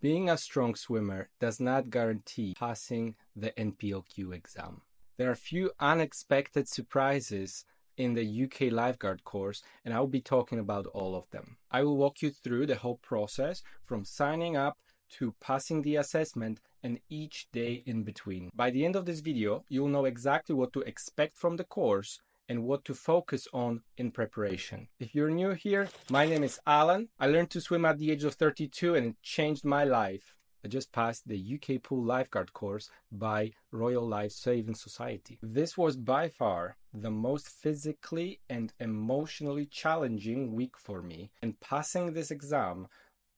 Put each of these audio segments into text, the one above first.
Being a strong swimmer does not guarantee passing the NPLQ exam. There are few unexpected surprises in the UK lifeguard course, and I'll be talking about all of them. I will walk you through the whole process from signing up to passing the assessment and each day in between. By the end of this video, you'll know exactly what to expect from the course and what to focus on in preparation. If you're new here, my name is Alan. I learned to swim at the age of 32 and it changed my life. I just passed the UK Pool Lifeguard course by Royal Life Saving Society. This was by far the most physically and emotionally challenging week for me, and passing this exam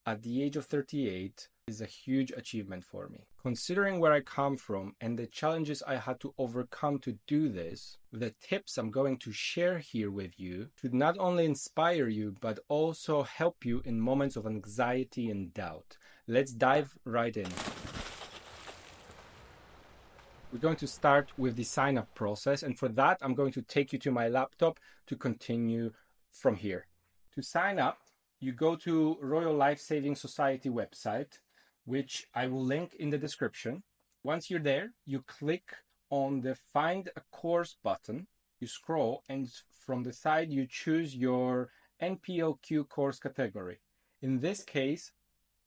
at the age of 38 is a huge achievement for me. Considering where I come from and the challenges I had to overcome to do this, the tips I'm going to share here with you should not only inspire you, but also help you in moments of anxiety and doubt. Let's dive right in. We're going to start with the sign-up process, and for that, I'm going to take you to my laptop to continue from here. To sign up, you go to Royal Life Saving Society website, which I will link in the description. Once you're there, you click on the Find a Course button. You scroll, and from the side, you choose your NPLQ course category. In this case,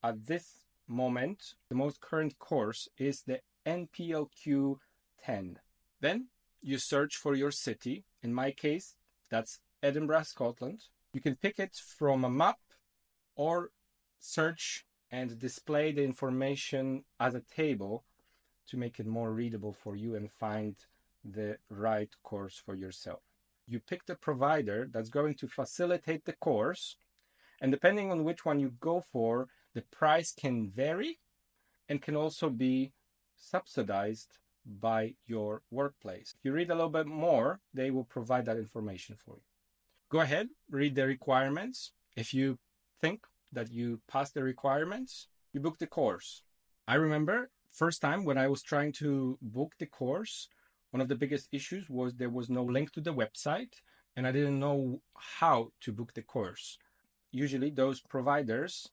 at this moment, the most current course is the NPLQ 10. Then you search for your city. In my case, that's Edinburgh, Scotland. You can pick it from a map or search and display the information as a table to make it more readable for you and find the right course for yourself. You pick the provider that's going to facilitate the course, and depending on which one you go for, the price can vary and can also be subsidized by your workplace. If you read a little bit more, they will provide that information for you. Go ahead, read the requirements. If you think that you pass the requirements, you book the course. I remember first time when I was trying to book the course, one of the biggest issues was there was no link to the website and I didn't know how to book the course. Usually those providers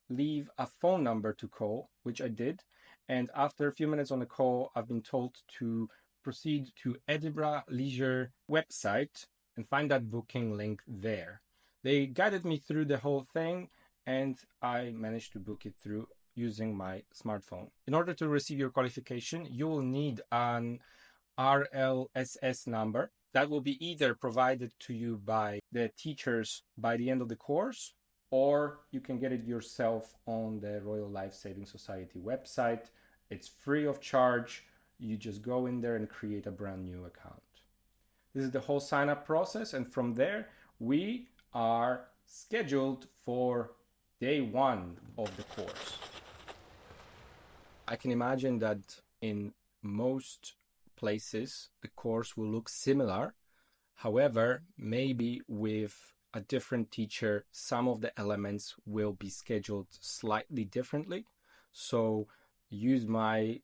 leave a phone number to call, which I did. And after a few minutes on the call, I've been told to proceed to Edinburgh Leisure website and find that booking link there. They guided me through the whole thing and I managed to book it through using my smartphone. In order to receive your qualification, you will need an RLSS number that will be either provided to you by the teachers by the end of the course, or you can get it yourself on the Royal Life Saving Society website. It's free of charge. You just go in there and create a brand new account. This is the whole sign-up process, and from there, we are scheduled for day one of the course. I can imagine that in most places, the course will look similar. However, maybe with a different teacher, some of the elements will be scheduled slightly differently. So use my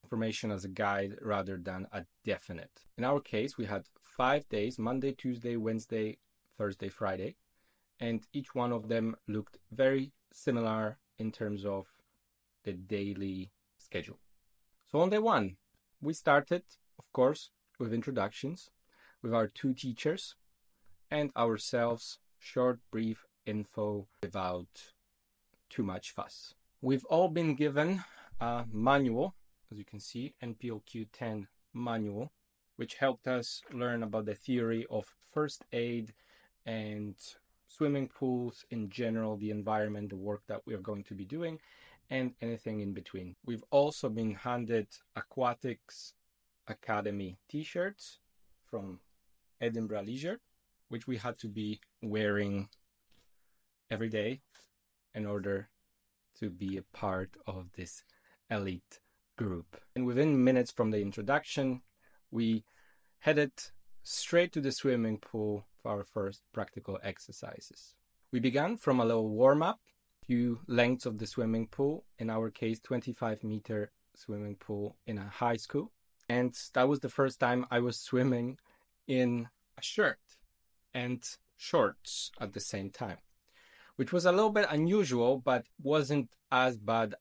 information as a guide rather than a definite. In our case, we had 5 days, Monday, Tuesday, Wednesday, Thursday, Friday, and each one of them looked very similar in terms of the daily schedule. So on day one, we started, of course, with introductions with our two teachers and ourselves, short, brief info without too much fuss. We've all been given a manual, as you can see, NPLQ 10 manual, which helped us learn about the theory of first aid and swimming pools in general, the environment, the work that we are going to be doing, and anything in between. We've also been handed Aquatics Academy t-shirts from Edinburgh Leisure, which we had to be wearing every day in order to be a part of this elite group. And within minutes from the introduction, we headed straight to the swimming pool for our first practical exercises. We began from a little warm-up, few lengths of the swimming pool, in our case 25-meter swimming pool in a high school. And that was the first time I was swimming in a shirt and shorts at the same time. which was a little bit unusual, but wasn't as bad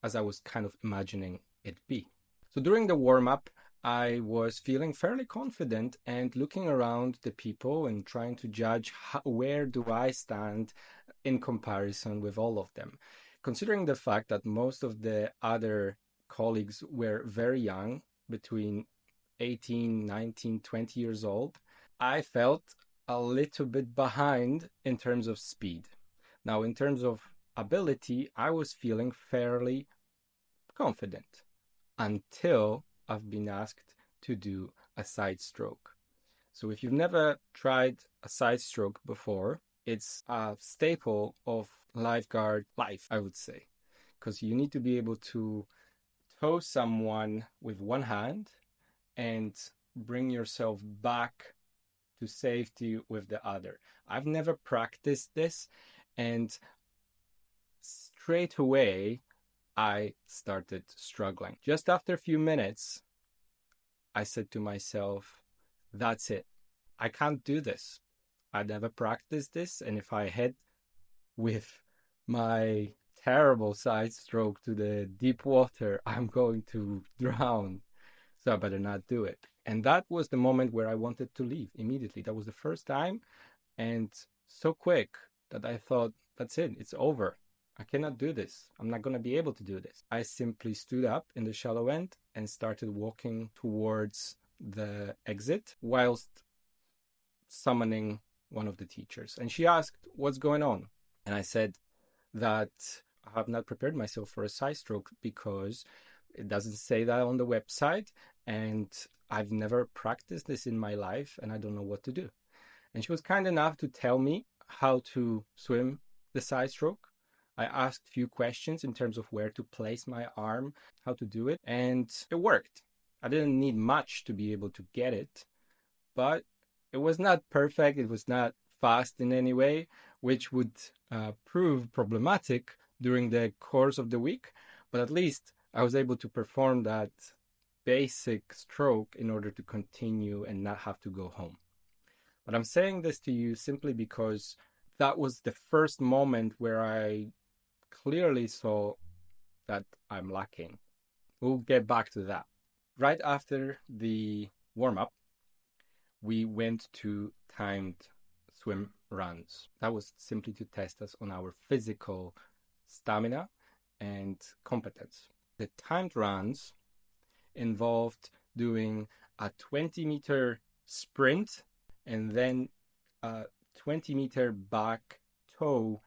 as I was kind of imagining it be. So during the warm-up, I was feeling fairly confident and looking around the people and trying to judge where do I stand in comparison with all of them. Considering the fact that most of the other colleagues were very young, between 18, 19, 20 years old, I felt a little bit behind in terms of speed. Now, in terms of ability, I was feeling fairly confident until I've been asked to do a side stroke. So if you've never tried a side stroke before, it's a staple of lifeguard life, I would say, because you need to be able to tow someone with one hand and bring yourself back to safety with the other. I've never practiced this, and straight away I started struggling. Just after a few minutes, I said to myself, that's it. I can't do this. I never practiced this, and if I head with my terrible side stroke to the deep water, I'm going to drown. So I better not do it. And that was the moment where I wanted to leave immediately. That was the first time, and so quick that I thought, that's it, it's over. I cannot do this. I'm not going to be able to do this. I simply stood up in the shallow end and started walking towards the exit whilst summoning one of the teachers. And she asked, what's going on? And I said that I have not prepared myself for a side stroke because it doesn't say that on the website, and I've never practiced this in my life, and I don't know what to do. And she was kind enough to tell me how to swim the side stroke. I asked a few questions in terms of where to place my arm, how to do it, and it worked. I didn't need much to be able to get it, but it was not perfect. It was not fast in any way, which would prove problematic during the course of the week. But at least I was able to perform that basic stroke in order to continue and not have to go home. But I'm saying this to you simply because that was the first moment where I clearly saw that I'm lacking. We'll get back to that. Right after the warm-up, we went to timed swim runs. That was simply to test us on our physical stamina and competence. The timed runs involved doing a 20-meter sprint and then a 20-meter back tow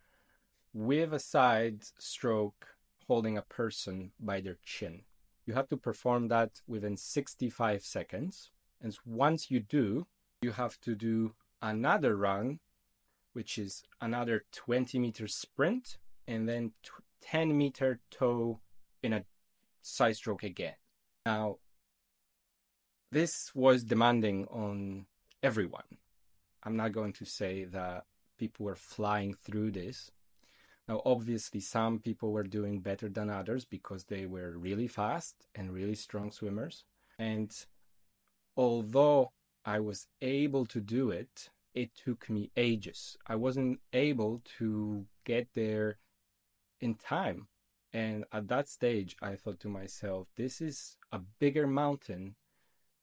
with a side stroke holding a person by their chin. You have to perform that within 65 seconds. And once you do, you have to do another run, which is another 20-meter sprint, and then 10-meter tow in a side stroke again. Now, this was demanding on everyone. I'm not going to say that people were flying through this. Now, obviously, some people were doing better than others because they were really fast and really strong swimmers. And although I was able to do it, it took me ages. I wasn't able to get there in time. And at that stage, I thought to myself, this is a bigger mountain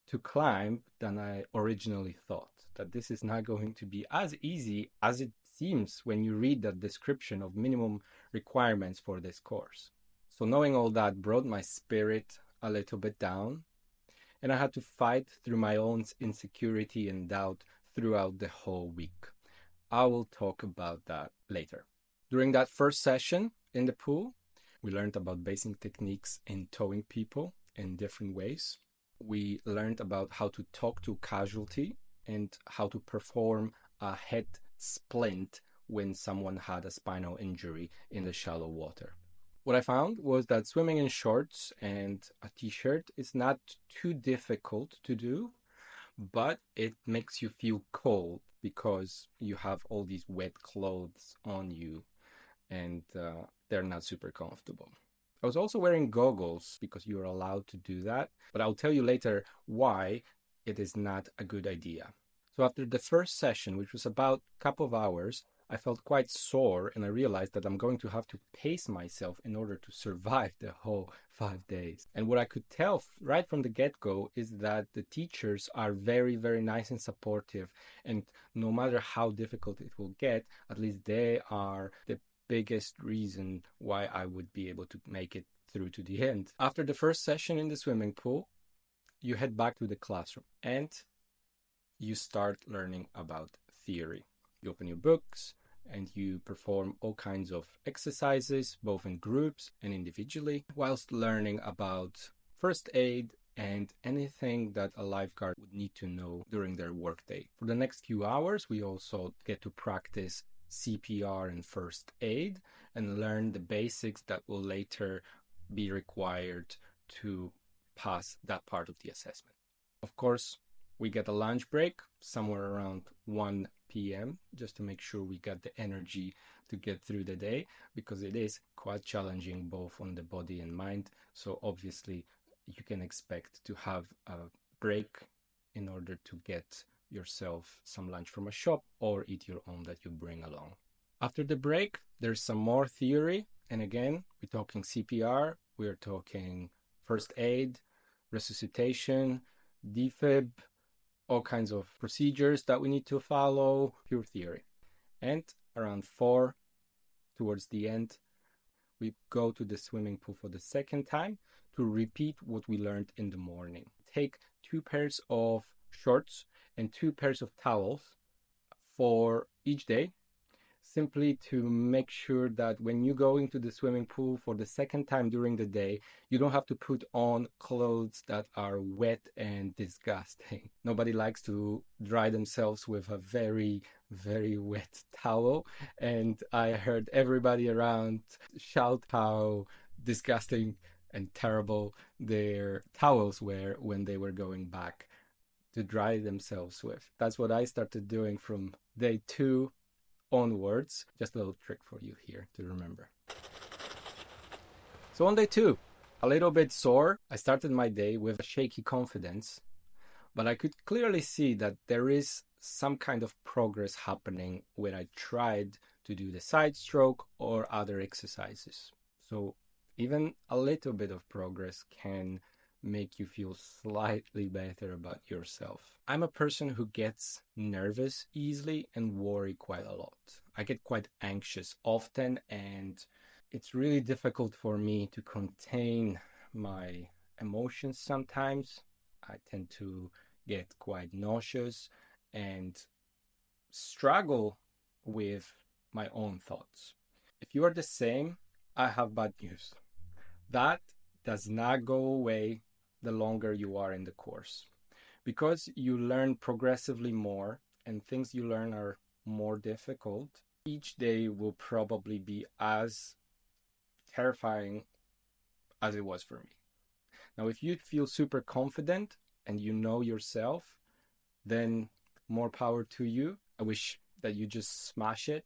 to climb than I originally thought. That this is not going to be as easy as it seems when you read the description of minimum requirements for this course. So knowing all that brought my spirit a little bit down, and I had to fight through my own insecurity and doubt throughout the whole week. I will talk about that later. During that first session in the pool, we learned about basic techniques in towing people in different ways. We learned about how to talk to casualty and how to perform a head splint when someone had a spinal injury in the shallow water. What I found was that swimming in shorts and a t-shirt is not too difficult to do, but it makes you feel cold because you have all these wet clothes on you and they're not super comfortable. I was also wearing goggles because you're allowed to do that, but I'll tell you later why it is not a good idea. So after the first session, which was about a couple of hours, I felt quite sore, and I realized that I'm going to have to pace myself in order to survive the whole 5 days. And what I could tell right from the get-go is that the teachers are very, very nice and supportive. And no matter how difficult it will get, at least they are the biggest reason why I would be able to make it through to the end. After the first session in the swimming pool, you head back to the classroom and you start learning about theory. You open your books and you perform all kinds of exercises, both in groups and individually, whilst learning about first aid and anything that a lifeguard would need to know during their workday. For the next few hours, we also get to practice CPR and first aid and learn the basics that will later be required to pass that part of the assessment. Of course, we get a lunch break somewhere around 1 p.m. just to make sure we got the energy to get through the day, because it is quite challenging both on the body and mind. So obviously you can expect to have a break in order to get yourself some lunch from a shop or eat your own that you bring along. After the break, there's some more theory. And again, we're talking CPR, we're talking first aid, resuscitation, defib, all kinds of procedures that we need to follow, pure theory. And around 4, towards the end, we go to the swimming pool for the second time to repeat what we learned in the morning. Take 2 pairs of shorts and 2 pairs of towels for each day, simply to make sure that when you go into the swimming pool for the second time during the day, you don't have to put on clothes that are wet and disgusting. Nobody likes to dry themselves with a very, very wet towel. And I heard everybody around shout how disgusting and terrible their towels were when they were going back to dry themselves with. That's what I started doing from day 2 onwards. Just a little trick for you here to remember. So on day 2, a little bit sore, I started my day with a shaky confidence, but I could clearly see that there is some kind of progress happening when I tried to do the side stroke or other exercises. So even a little bit of progress can make you feel slightly better about yourself. I'm a person who gets nervous easily and worry quite a lot. I get quite anxious often, and it's really difficult for me to contain my emotions sometimes. I tend to get quite nauseous and struggle with my own thoughts. If you are the same, I have bad news. That does not go away the longer you are in the course, because you learn progressively more and things you learn are more difficult. Each day will probably be as terrifying as it was for me. Now, if you feel super confident and you know yourself, then more power to you. I wish that you just smash it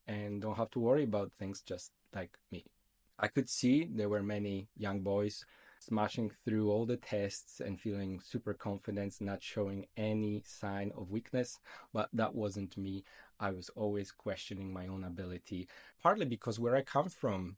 and don't have to worry about things, just like me. I could see there were many young boys smashing through all the tests and feeling super confident, not showing any sign of weakness, but that wasn't me. I was always questioning my own ability, partly because where I come from,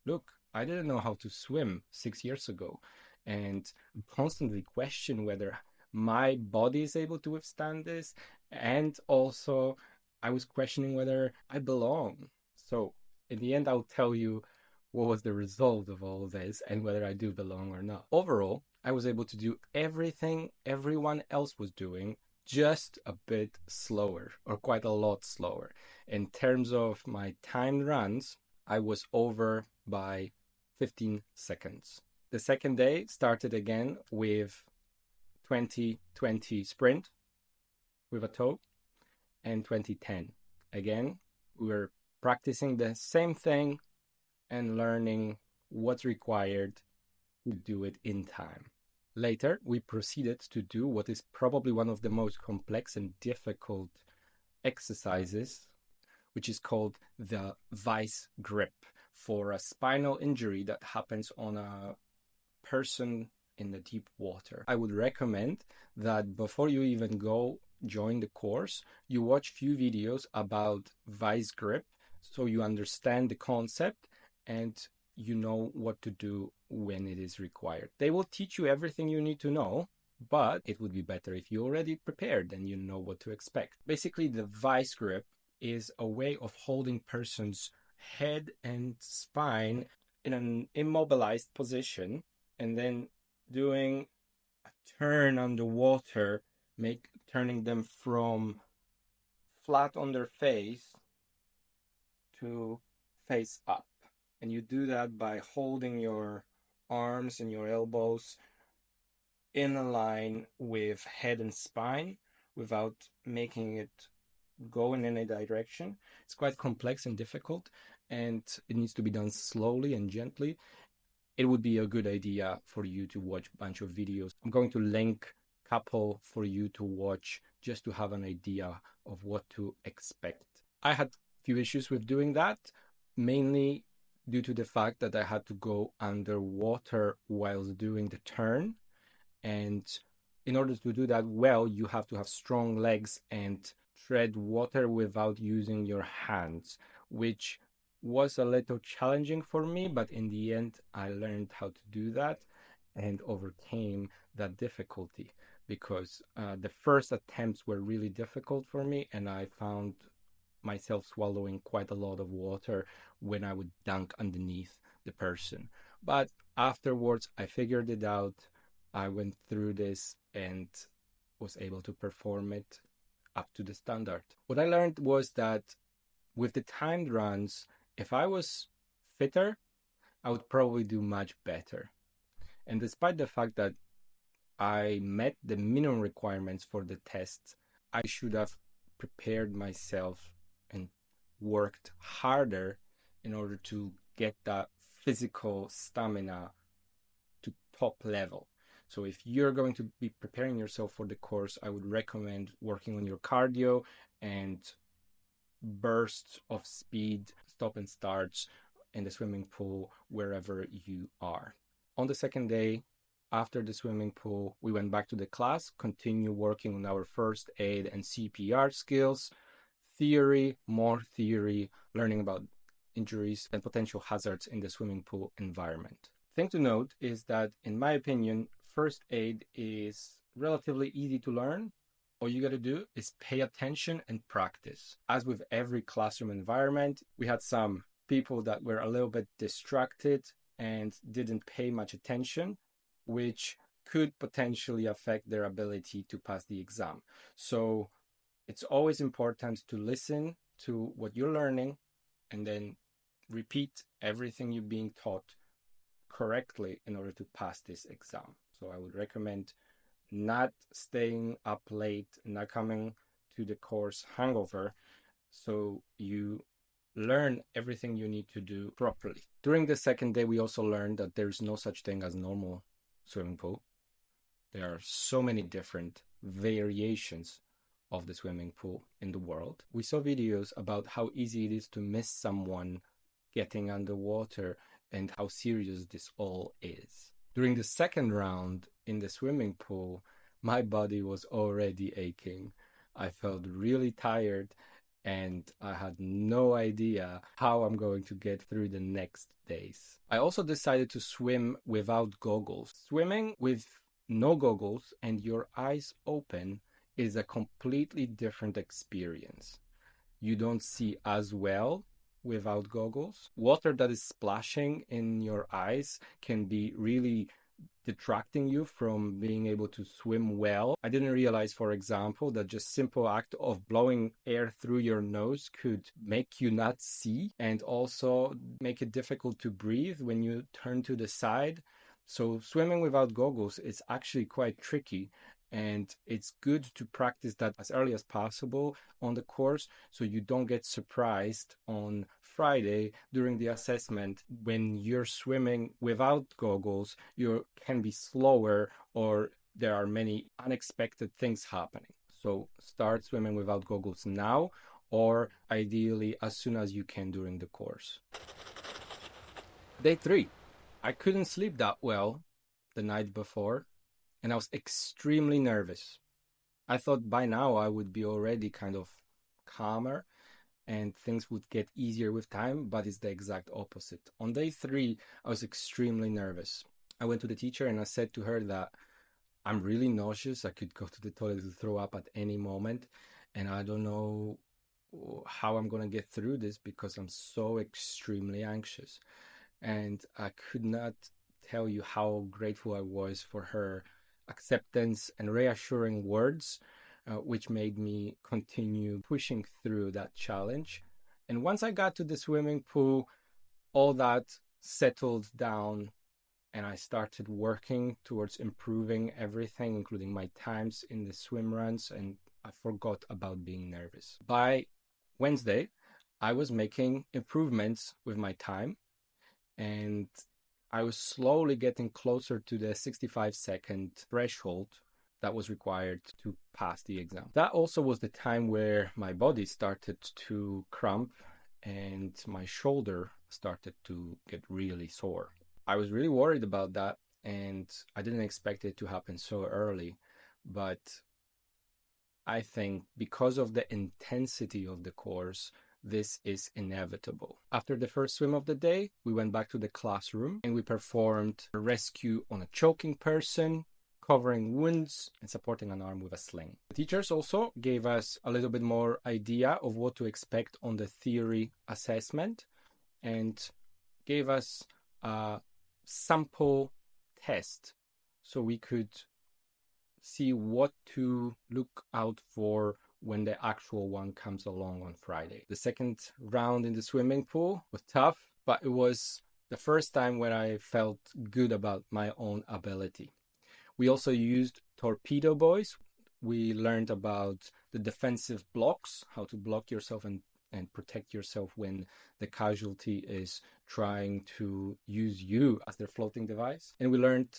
look, I didn't know how to swim 6 years ago, and constantly question whether my body is able to withstand this, and also I was questioning whether I belong. So in the end, I'll tell you what was the result of all this and whether I do belong or not. Overall, I was able to do everything everyone else was doing, just a bit slower, or quite a lot slower. In terms of my timed runs, I was over by 15 seconds. The second day started again with 20-20 sprint with a toe and 20-10. Again, we were practicing the same thing and learning what's required to do it in time. Later, we proceeded to do what is probably one of the most complex and difficult exercises, which is called the vice grip for a spinal injury that happens on a person in the deep water. I would recommend that before you even go join the course, you watch few videos about vice grip so you understand the concept and you know what to do when it is required. They will teach you everything you need to know, but it would be better if you already prepared and you know what to expect. Basically, the vice grip is a way of holding person's head and spine in an immobilized position and then doing a turn underwater, turning them from flat on their face to face up. And you do that by holding your arms and your elbows in a line with head and spine without making it go in any direction. It's quite complex and difficult, and it needs to be done slowly and gently. It would be a good idea for you to watch a bunch of videos. I'm going to link a couple for you to watch just to have an idea of what to expect. I had a few issues with doing that, mainly due to the fact that I had to go underwater whilst doing the turn. And in order to do that well, you have to have strong legs and tread water without using your hands, which was a little challenging for me, but in the end, I learned how to do that and overcame that difficulty because the first attempts were really difficult for me, and I found myself swallowing quite a lot of water when I would dunk underneath the person. But afterwards, I figured it out. I went through this and was able to perform it up to the standard. What I learned was that with the timed runs, if I was fitter, I would probably do much better. And despite the fact that I met the minimum requirements for the test, I should have prepared myself and worked harder in order to get that physical stamina to top level. So if you're going to be preparing yourself for the course, I would recommend working on your cardio and bursts of speed, stop and starts in the swimming pool wherever you are. On the second day, after the swimming pool, we went back to the class, continue working on our first aid and CPR skills, theory, more theory, learning about injuries and potential hazards in the swimming pool environment. Thing to note is that, in my opinion, first aid is relatively easy to learn. All you got to do is pay attention and practice. As with every classroom environment, we had some people that were a little bit distracted and didn't pay much attention, which could potentially affect their ability to pass the exam. So it's always important to listen to what you're learning and then repeat everything you're being taught correctly in order to pass this exam. So I would recommend not staying up late, not coming to the course hangover, so you learn everything you need to do properly. During the second day, we also learned that there's no such thing as normal swimming pool. There are so many different variations of the swimming pool in the world. We saw videos about how easy it is to miss someone getting underwater and how serious this all is. During the second round in the swimming pool, my body was already aching. I felt really tired and I had no idea how I'm going to get through the next days. I also decided to swim without goggles. Swimming with no goggles and your eyes open is a completely different experience. You don't see as well without goggles. Water that is splashing in your eyes can be really detracting you from being able to swim well. I didn't realize, for example, that just simple act of blowing air through your nose could make you not see and also make it difficult to breathe when you turn to the side. So swimming without goggles is actually quite tricky. And it's good to practice that as early as possible on the course so you don't get surprised on Friday during the assessment. When you're swimming without goggles, you can be slower or there are many unexpected things happening. So start swimming without goggles now, or ideally as soon as you can during the course. Day 3. I couldn't sleep that well the night before, and I was extremely nervous. I thought by now I would be already kind of calmer and things would get easier with time, but it's the exact opposite. On day 3, I was extremely nervous. I went to the teacher and I said to her that I'm really nauseous. I could go to the toilet to throw up at any moment, and I don't know how I'm going to get through this because I'm so extremely anxious. And I could not tell you how grateful I was for her acceptance and reassuring words, which made me continue pushing through that challenge. And once I got to the swimming pool, all that settled down and I started working towards improving everything, including my times in the swim runs, and I forgot about being nervous. By Wednesday, I was making improvements with my time, and I was slowly getting closer to the 65-second threshold that was required to pass the exam. That also was the time where my body started to cramp and my shoulder started to get really sore. I was really worried about that and I didn't expect it to happen so early, but I think because of the intensity of the course, this is inevitable. After the first swim of the day, we went back to the classroom and we performed a rescue on a choking person, covering wounds and supporting an arm with a sling. The teachers also gave us a little bit more idea of what to expect on the theory assessment and gave us a sample test so we could see what to look out for when the actual one comes along on Friday. The second round in the swimming pool was tough, but it was the first time when I felt good about my own ability. We also used torpedo buoys. We learned about the defensive blocks, how to block yourself and protect yourself when the casualty is trying to use you as their floating device. And we learned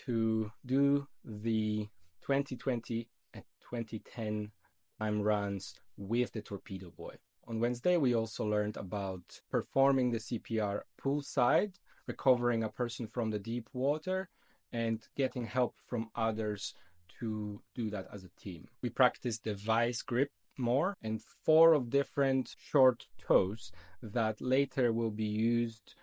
to do the 2020 and 2010 time runs with the torpedo buoy. On Wednesday, we also learned about performing the CPR poolside, recovering a person from the deep water, and getting help from others to do that as a team. We practiced the vice grip more and 4 of different short toes that later will be used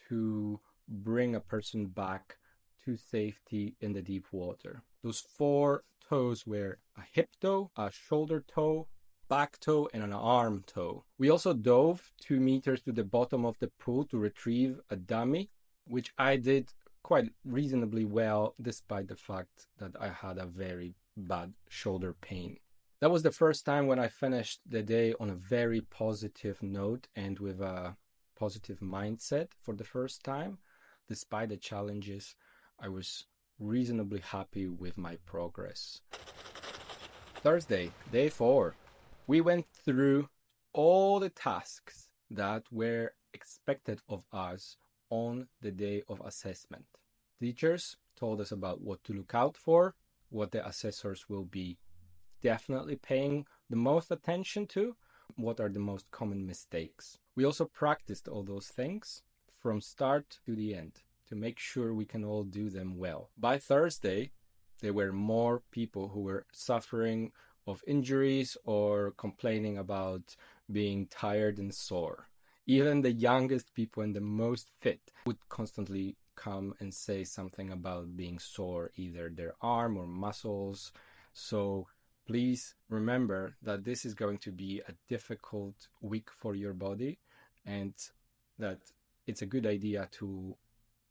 to bring a person back to safety in the deep water. Those 4 toes were a hip toe, a shoulder toe, back toe, and an arm toe. We also dove 2 meters to the bottom of the pool to retrieve a dummy, which I did quite reasonably well despite the fact that I had a very bad shoulder pain. That was the first time when I finished the day on a very positive note and with a positive mindset for the first time. Despite the challenges, I was reasonably happy with my progress. Thursday, day 4. We went through all the tasks that were expected of us on the day of assessment. Teachers told us about what to look out for, what the assessors will be definitely paying the most attention to, what are the most common mistakes. We also practiced all those things from start to the end to make sure we can all do them well. By Thursday, there were more people who were suffering of injuries or complaining about being tired and sore. Even the youngest people and the most fit would constantly come and say something about being sore, either their arm or muscles. So please remember that this is going to be a difficult week for your body and that it's a good idea to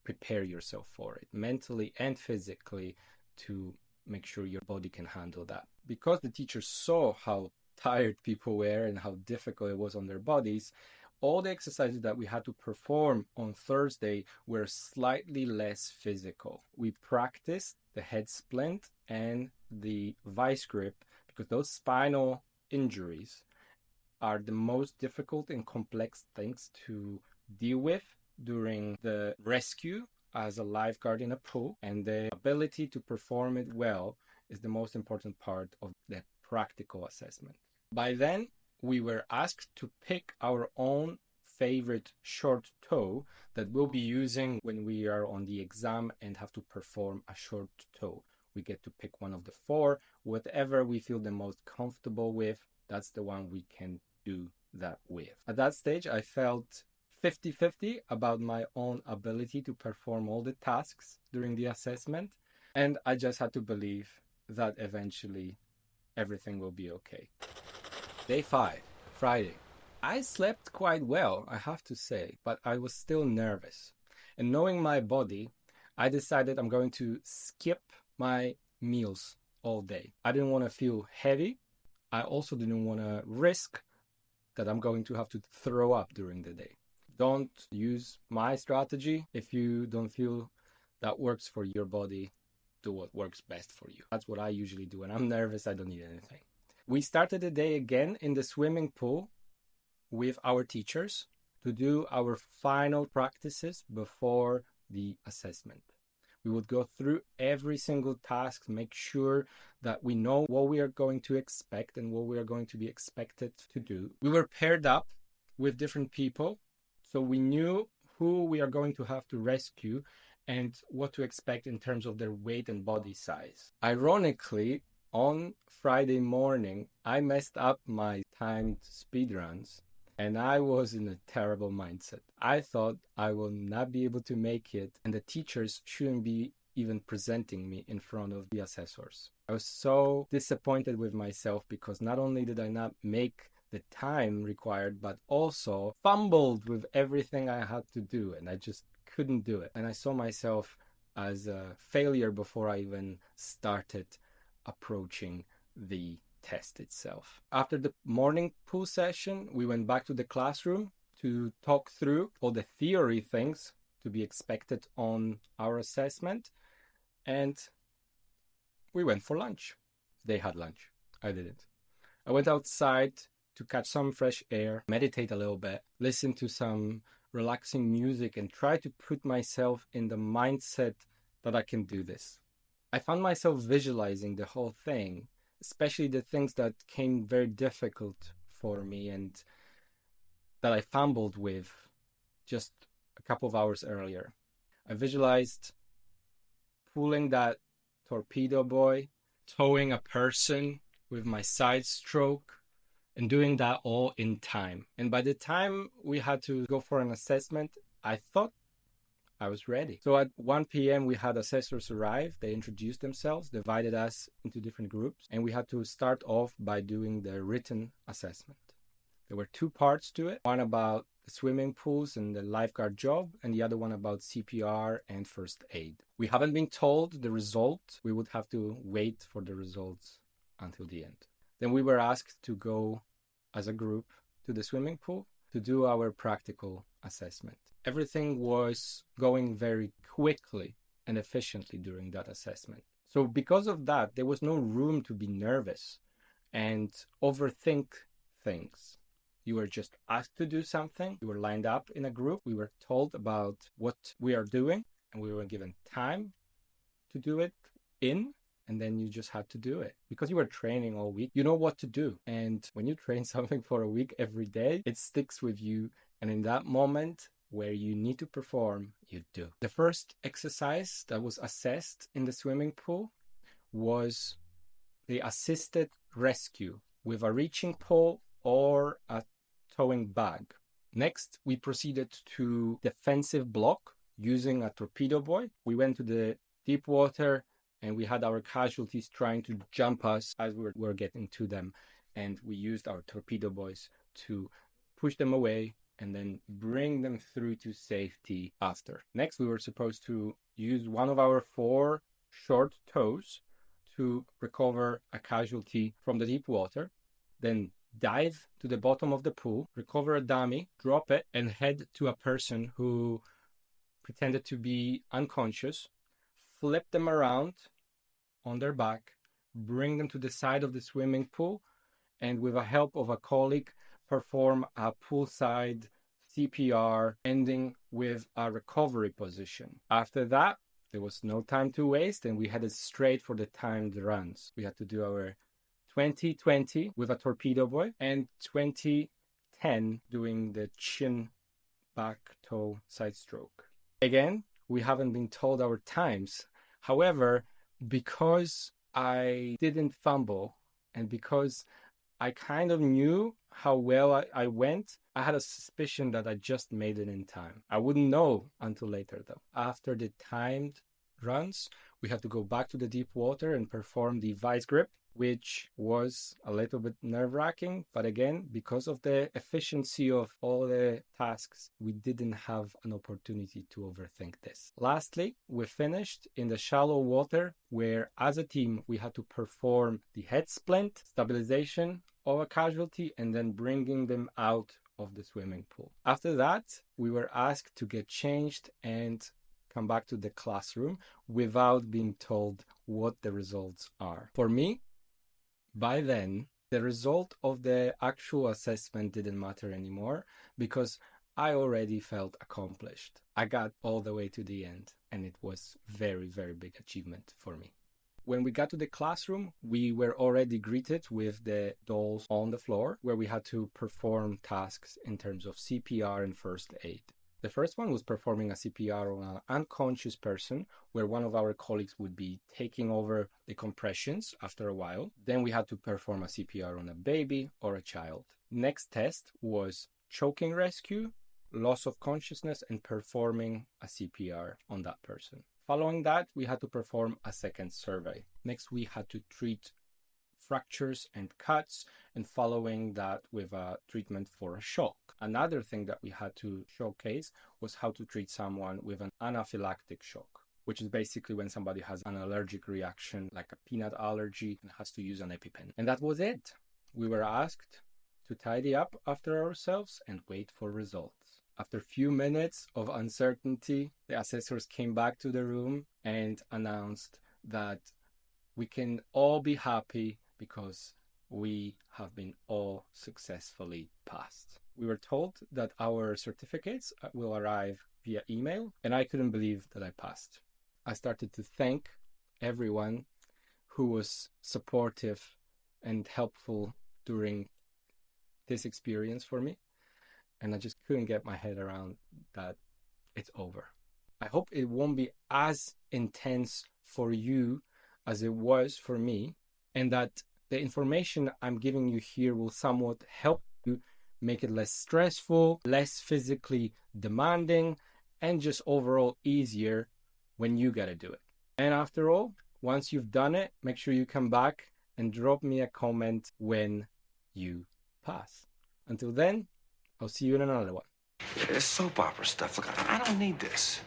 prepare yourself for it mentally and physically to make sure your body can handle that. Because the teachers saw how tired people were and how difficult it was on their bodies, all the exercises that we had to perform on Thursday were slightly less physical. We practiced the head splint and the vice grip because those spinal injuries are the most difficult and complex things to deal with during the rescue as a lifeguard in a pool, and the ability to perform it well is the most important part of the practical assessment. By then, we were asked to pick our own favorite short toe that we'll be using when we are on the exam and have to perform a short toe. We get to pick one of the four. Whatever we feel the most comfortable with, that's the one we can do that with. At that stage, I felt 50-50 about my own ability to perform all the tasks during the assessment. And I just had to believe that eventually everything will be okay. Day 5, Friday. I slept quite well, I have to say, but I was still nervous. And knowing my body, I decided I'm going to skip my meals all day. I didn't want to feel heavy. I also didn't want to risk that I'm going to have to throw up during the day. Don't use my strategy if you don't feel that works for your body. Do what works best for you. That's what I usually do. When I'm nervous, I don't need anything. We started the day again in the swimming pool with our teachers to do our final practices before the assessment. We would go through every single task, make sure that we know what we are going to expect and what we are going to be expected to do. We were paired up with different people, so we knew who we are going to have to rescue and what to expect in terms of their weight and body size. Ironically, on Friday morning, I messed up my timed speed runs and I was in a terrible mindset. I thought I will not be able to make it and the teachers shouldn't be even presenting me in front of the assessors. I was so disappointed with myself because not only did I not make the time required, but also fumbled with everything I had to do and I just couldn't do it. And I saw myself as a failure before I even started approaching the test itself. After the morning pool session, we went back to the classroom to talk through all the theory things to be expected on our assessment. And we went for lunch. They had lunch. I didn't. I went outside to catch some fresh air, meditate a little bit, listen to some relaxing music, and try to put myself in the mindset that I can do this. I found myself visualizing the whole thing, especially the things that came very difficult for me and that I fumbled with just a couple of hours earlier. I visualized pulling that torpedo buoy, towing a person with my side stroke, and doing that all in time. And by the time we had to go for an assessment, I thought I was ready. So at 1 p.m. we had assessors arrive. They introduced themselves, divided us into different groups, and we had to start off by doing the written assessment. There were two parts to it, one about the swimming pools and the lifeguard job, and the other one about CPR and first aid. We haven't been told the result. We would have to wait for the results until the end. Then we were asked to go as a group to the swimming pool to do our practical assessment. Everything was going very quickly and efficiently during that assessment. So because of that, there was no room to be nervous and overthink things. You were just asked to do something. You were lined up in a group. We were told about what we are doing and we were given time to do it in. And then you just had to do it. Because you were training all week, you know what to do. And when you train something for a week every day, it sticks with you. And in that moment where you need to perform, you do. The first exercise that was assessed in the swimming pool was the assisted rescue with a reaching pole or a towing bag. Next, we proceeded to defensive block using a torpedo buoy. We went to the deep water and we had our casualties trying to jump us as we were getting to them. And we used our torpedo buoys to push them away and then bring them through to safety after. Next, we were supposed to use one of our 4 short tows to recover a casualty from the deep water, then dive to the bottom of the pool, recover a dummy, drop it, and head to a person who pretended to be unconscious, flip them around on their back, bring them to the side of the swimming pool, and with the help of a colleague, perform a poolside CPR, ending with a recovery position. After that, there was no time to waste, and we headed straight for the timed runs. We had to do our 20-20 with a torpedo buoy and 20-10 doing the chin back toe side stroke. Again, we haven't been told our times. However, because I didn't fumble and because I kind of knew how well I went, I had a suspicion that I just made it in time. I wouldn't know until later, though. After the timed runs, we had to go back to the deep water and perform the vice grip, which was a little bit nerve-wracking. But again, because of the efficiency of all the tasks, we didn't have an opportunity to overthink this. Lastly, we finished in the shallow water where, as a team, we had to perform the head splint, stabilization of a casualty, and then bringing them out of the swimming pool. After that, we were asked to get changed and come back to the classroom without being told what the results are. For me, by then, the result of the actual assessment didn't matter anymore because I already felt accomplished. I got all the way to the end, and it was very, very big achievement for me. When we got to the classroom, we were already greeted with the dolls on the floor where we had to perform tasks in terms of CPR and first aid. The first one was performing a CPR on an unconscious person, where one of our colleagues would be taking over the compressions after a while. Then we had to perform a CPR on a baby or a child. Next test was choking rescue, loss of consciousness, and performing a CPR on that person. Following that, we had to perform a second survey. Next, we had to treat fractures and cuts, and following that with a treatment for a shock. Another thing that we had to showcase was how to treat someone with an anaphylactic shock, which is basically when somebody has an allergic reaction like a peanut allergy and has to use an EpiPen. And that was it. We were asked to tidy up after ourselves and wait for results. After a few minutes of uncertainty, the assessors came back to the room and announced that we can all be happy because we have been all successfully passed. We were told that our certificates will arrive via email, and I couldn't believe that I passed. I started to thank everyone who was supportive and helpful during this experience for me, and I just couldn't get my head around that it's over. I hope it won't be as intense for you as it was for me, and that the information I'm giving you here will somewhat help you make it less stressful, less physically demanding, and just overall easier when you gotta do it. And after all, once you've done it, make sure you come back and drop me a comment when you pass. Until then, I'll see you in another one. It's soap opera stuff. Look, I don't need this.